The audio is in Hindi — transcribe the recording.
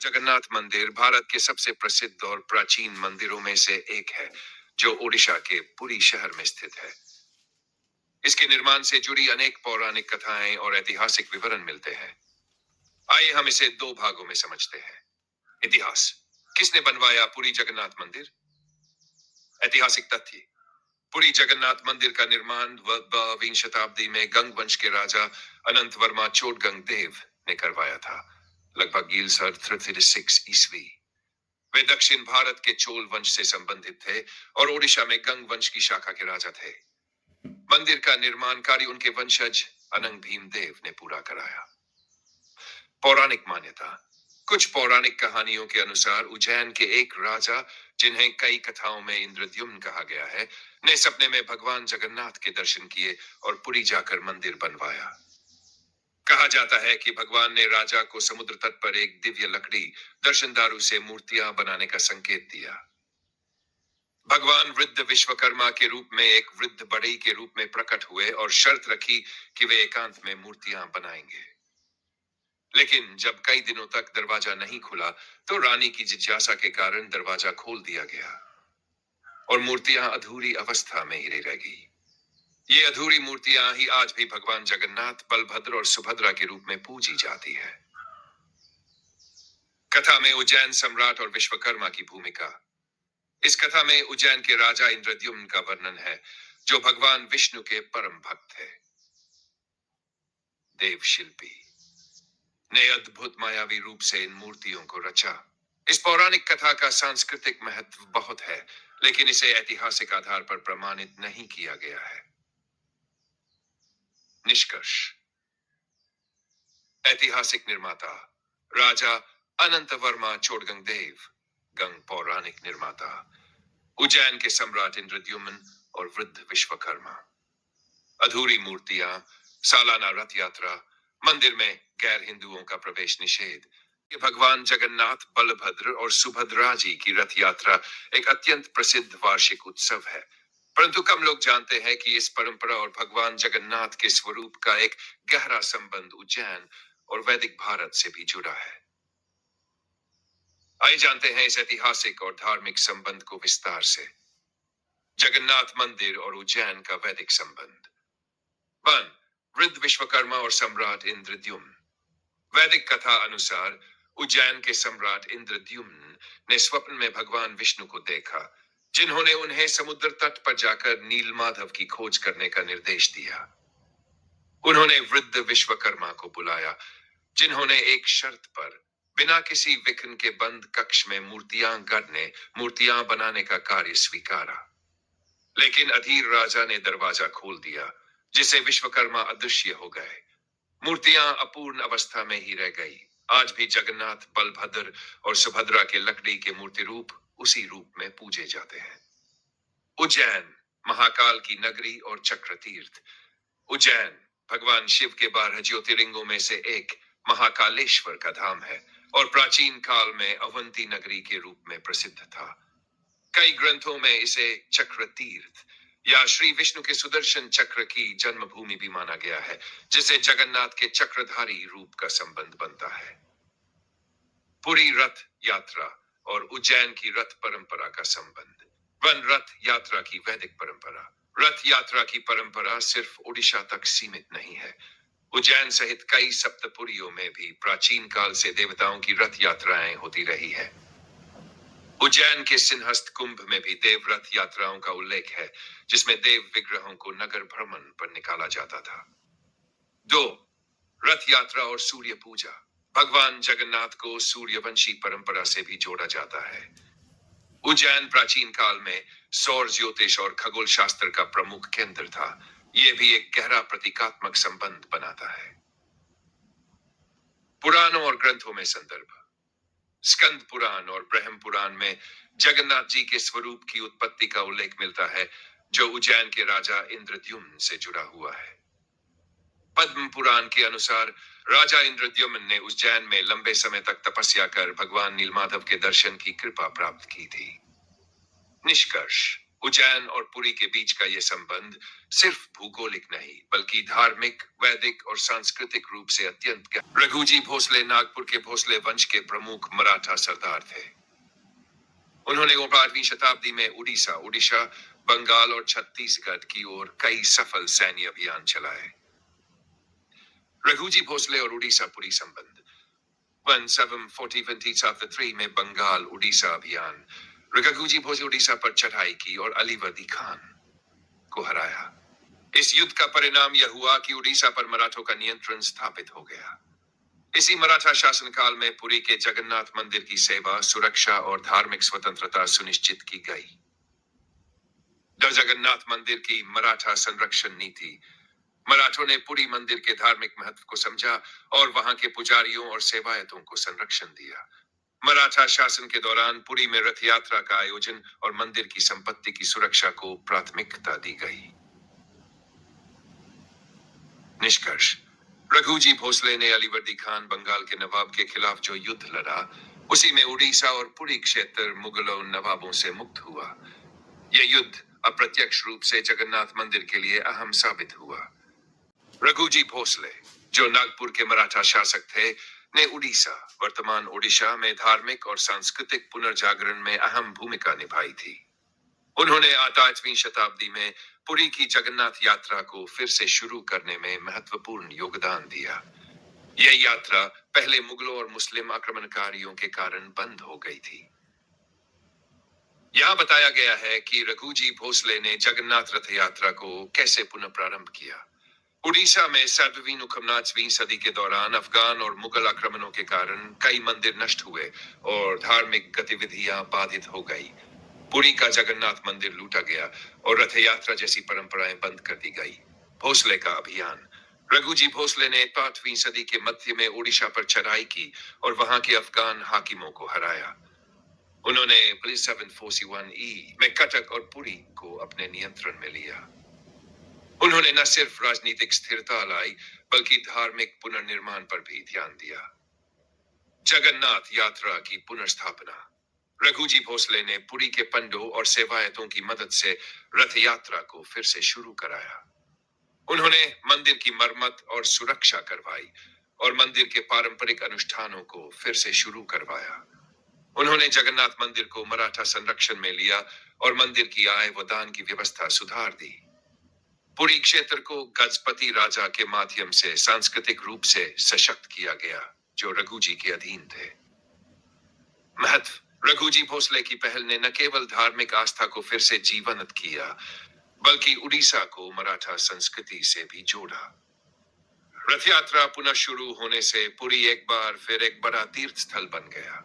जगन्नाथ मंदिर भारत के सबसे प्रसिद्ध और प्राचीन मंदिरों में से एक है, जो ओडिशा के पुरी शहर में स्थित है। इसके निर्माण से जुड़ी अनेक पौराणिक कथाएं और ऐतिहासिक विवरण मिलते हैं। आइए हम इसे दो भागों में समझते हैं। इतिहास। किसने बनवाया पुरी जगन्नाथ मंदिर? ऐतिहासिक तथ्य। पुरी जगन्नाथ मंदिर का निर्माण 12वीं शताब्दी में गंग वंश के राजा अनंत वर्मा चोटगंग देव ने करवाया था, लगभग 36 ईस्वी। वे दक्षिण भारत के चोल वंश से संबंधित थे और ओडिशा में गंग वंश की शाखा के राजा थे। मंदिर का निर्माण कार्य उनके वंशज अनंग भीमदेव ने पूरा कराया। पौराणिक मान्यता। कुछ पौराणिक कहानियों के अनुसार उज्जैन के एक राजा, जिन्हें कई कथाओं में इंद्रद्युम्न कहा गया है, ने सपने में भगवान जगन्नाथ के दर्शन किए और पुरी जाकर मंदिर बनवाया। कहा जाता है कि भगवान ने राजा को समुद्र तट पर एक दिव्य लकड़ी दर्शनदारू से मूर्तियां बनाने का संकेत दिया। भगवान वृद्ध विश्वकर्मा के रूप में एक वृद्ध बढ़ई के रूप में प्रकट हुए और शर्त रखी कि वे एकांत में मूर्तियां बनाएंगे। लेकिन जब कई दिनों तक दरवाजा नहीं खुला, तो रानी की जिज्ञासा के कारण दरवाजा खोल दिया गया और मूर्तियां अधूरी अवस्था में ही रह गई। ये अधूरी मूर्तियां ही आज भी भगवान जगन्नाथ, बलभद्र और सुभद्रा के रूप में पूजी जाती है। कथा में उज्जैन सम्राट और विश्वकर्मा की भूमिका। इस कथा में उज्जैन के राजा इंद्रद्युम्न का वर्णन है, जो भगवान विष्णु के परम भक्त थे। देवशिल्पी ने अद्भुत मायावी रूप से इन मूर्तियों को रचा। इस पौराणिक कथा का सांस्कृतिक महत्व बहुत है, लेकिन इसे ऐतिहासिक आधार पर प्रमाणित नहीं किया गया है। निष्कर्ष। ऐतिहासिक निर्माता राजा अनंत वर्मा चोटगंग देव, गंग पौराणिक निर्माता उज्जैन के सम्राट इंद्रद्युम्न और वृद्ध विश्वकर्मा। अधूरी मूर्तियां, सालाना रथ यात्रा, मंदिर में गैर हिंदुओं का प्रवेश निषेध। ये भगवान जगन्नाथ, बलभद्र और सुभद्रा जी की रथ यात्रा एक अत्यंत प्रसिद्ध वार्षिक उत्सव है, परंतु कम लोग जानते हैं कि इस परंपरा और भगवान जगन्नाथ के स्वरूप का एक गहरा संबंध उज्जैन और वैदिक भारत से भी जुड़ा है। आइए जानते हैं इस ऐतिहासिक और धार्मिक संबंध को विस्तार से। जगन्नाथ मंदिर और उज्जैन का वैदिक संबंध। 1. वृद्ध विश्वकर्मा और सम्राट इंद्रद्युम्न। वैदिक कथा अनुसार उज्जैन के सम्राट इंद्रद्युम्न ने स्वप्न में भगवान विष्णु को देखा, जिन्होंने उन्हें समुद्र तट पर जाकर नीलमाधव की खोज करने का निर्देश दिया। उन्होंने वृद्ध विश्वकर्मा को बुलाया, जिन्होंने एक शर्त पर बिना किसी विघ्न के बंद कक्ष में मूर्तियां बनाने का कार्य स्वीकारा। लेकिन अधीर राजा ने दरवाजा खोल दिया, जिससे विश्वकर्मा अदृश्य हो गए। मूर्तियां अपूर्ण अवस्था में ही रह गई। आज भी जगन्नाथ, बलभद्र और सुभद्रा के लकड़ी के मूर्ति रूप उसी रूप में पूजे जाते हैं। उज्जैन, महाकाल की नगरी और चक्र तीर्थ। उज्जैन भगवान शिव के 12 ज्योतिर्लिंगों में से एक महाकालेश्वर का धाम है और प्राचीन काल में अवंती नगरी के रूप में प्रसिद्ध था। कई ग्रंथों में इसे चक्र तीर्थ या श्री विष्णु के सुदर्शन चक्र की जन्मभूमि भी माना गया है, जिसे जगन्नाथ के चक्रधारी रूप का संबंध बनता है। पुरी रथ यात्रा और उज्जैन की रथ परंपरा का संबंध। रथ यात्रा की वैदिक परंपरा। रथ यात्रा की परंपरा सिर्फ ओडिशा तक सीमित नहीं है। उज्जैन सहित कई सप्तपुरियों में भी प्राचीन काल से देवताओं की रथ यात्राएं होती रही है। उज्जैन के सिंहस्थ कुंभ में भी देव रथ यात्राओं का उल्लेख है, जिसमें देव विग्रहों को नगर भ्रमण पर निकाला जाता था। 2. रथ यात्रा और सूर्य पूजा। भगवान जगन्नाथ को सूर्यवंशी परंपरा से भी जोड़ा जाता है। उज्जैन प्राचीन काल में सौर ज्योतिष और खगोल शास्त्र का प्रमुख केंद्र था। यह भी एक गहरा प्रतीकात्मक संबंध बनाता है। पुराणों और ग्रंथों में संदर्भ। स्कंद पुराण और ब्रह्म पुराण में जगन्नाथ जी के स्वरूप की उत्पत्ति का उल्लेख मिलता है, जो उज्जैन के राजा इंद्रद्युम्न से जुड़ा हुआ है। पद्म पुराण के अनुसार राजा इंद्रद्युम्न ने उज्जैन में लंबे समय तक तपस्या कर भगवान नीलमाधव के दर्शन की कृपा प्राप्त की थी। निष्कर्ष। उज्जैन और पुरी के बीच का यह संबंध सिर्फ भूगोलिक नहीं बल्कि धार्मिक, वैदिक और सांस्कृतिक रूप से अत्यंत गहरा। रघुजी भोसले नागपुर के भोसले वंश के प्रमुख मराठा सरदार थे। उन्होंने 8वीं शताब्दी में उड़ीसा, बंगाल और छत्तीसगढ़ की ओर कई सफल सैन्य अभियान चलाए। रघुजी भोसले और उड़ीसा पुरी संबंध 1740 में बंगाल उड़ीसा अभियान। रघुजी भोसले उड़ीसा पर चढ़ाई की और अलीवर्दी खान को हराया। इस युद्ध का परिणाम यह हुआ कि उड़ीसा पर मराठों का नियंत्रण स्थापित हो गया। इसी मराठा शासनकाल में पुरी के जगन्नाथ मंदिर की सेवा, सुरक्षा और धार्मिक स्वतंत्रता सुनिश्चित की गई। जगन्नाथ मंदिर की मराठा संरक्षण नीति। मराठों ने पुरी मंदिर के धार्मिक महत्व को समझा और वहां के पुजारियों और सेवायतों को संरक्षण दिया। मराठा शासन के दौरान पुरी में रथ यात्रा का आयोजन और मंदिर की संपत्ति की सुरक्षा को प्राथमिकता दी गई। निष्कर्ष: रघुजी भोसले ने अलीवर्दी खान बंगाल के नवाब के खिलाफ जो युद्ध लड़ा, उसी में उड़ीसा और पुरी क्षेत्र मुगलों नवाबों से मुक्त हुआ। यह युद्ध अप्रत्यक्ष रूप से जगन्नाथ मंदिर के लिए अहम साबित हुआ। रघुजी भोसले, जो नागपुर के मराठा शासक थे, ने उड़ीसा, वर्तमान ओडिशा में धार्मिक और सांस्कृतिक पुनर्जागरण में अहम भूमिका निभाई थी। उन्होंने 8वीं शताब्दी में पुरी की जगन्नाथ यात्रा को फिर से शुरू करने में महत्वपूर्ण योगदान दिया। यह यात्रा पहले मुगलों और मुस्लिम आक्रमणकारियों के कारण बंद हो गई थी। यहां बताया गया है कि रघुजी भोसले ने जगन्नाथ रथ यात्रा को कैसे पुनः प्रारंभ किया। उड़ीसा में 7वीं सदी के दौरान अफगान और मुगल आक्रमणों के कारण कई मंदिर नष्ट हुए और धार्मिक गतिविधियां बाधित हो गई। पुरी का जगन्नाथ मंदिर लूटा गया और रथ यात्रा जैसी परंपराएं बंद कर दी गई। भोसले का अभियान। रघुजी भोसले ने 8वीं सदी के मध्य में ओडिशा पर चढ़ाई की और वहां के अफगान हाकिमों को हराया। उन्होंने 741 में कटक और पुरी को अपने नियंत्रण में लिया। उन्होंने न सिर्फ राजनीतिक स्थिरता लाई बल्कि धार्मिक पुनर्निर्माण पर भी ध्यान दिया। जगन्नाथ यात्रा की पुनर्स्थापना। रघुजी भोसले ने पुरी के पंडों और सेवायतों की मदद से रथ यात्रा को फिर से शुरू कराया। उन्होंने मंदिर की मरम्मत और सुरक्षा करवाई और मंदिर के पारंपरिक अनुष्ठानों को फिर से शुरू करवाया। उन्होंने जगन्नाथ मंदिर को मराठा संरक्षण में लिया और मंदिर की आय व दान की व्यवस्था सुधार दी। पुरी क्षेत्र को गजपति राजा के माध्यम से सांस्कृतिक रूप से सशक्त किया गया, जो रघुजी के अधीन थे। महत्व: रघुजी भोसले की पहल ने न केवल धार्मिक आस्था को फिर से जीवंत किया, बल्कि उड़ीसा को मराठा संस्कृति से भी जोड़ा। रथ यात्रा पुनः शुरू होने से पुरी एक बार फिर एक बड़ा तीर्थ स्थल बन गया।